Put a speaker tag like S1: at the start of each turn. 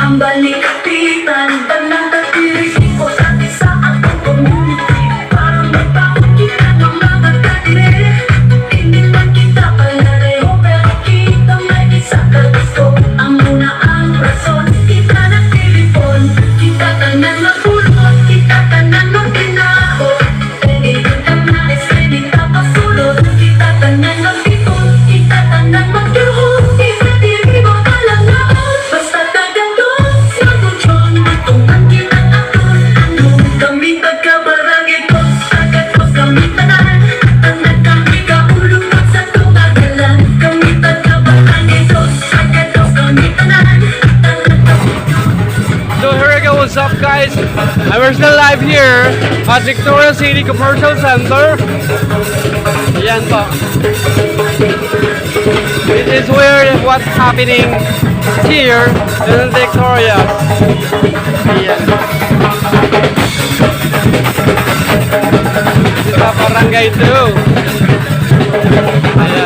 S1: ang balikapitan, tanang tatirisip ko sa isa akong community. Parang nagpapot kita ng mga kadre, hindi man kita palareho, pero kita may isa ka gusto. Ang muna ang rason, kita na telepon, kita tanan mapulot, kita tanan magkinao. Pwede yun ang nais, pwede ka pasulot, kita tanan magpitol, kita tanan magduhot. Isa tiri mo kalangaon, basta kagatos, matutyon, itungan kita aton. Ano kami pagkabarangay ko, kagatos kami tanan, tanan kami kaulungan sa tungagalan. Kami pagkabarangay ko, kagatos kami tanan, tanan kami.
S2: So here we go, what's up guys? We're still live here at Victoria City Commercial Center. Yan po. This is where what's happening here in Victoria. Yan. This is Barangay 2. Ayan.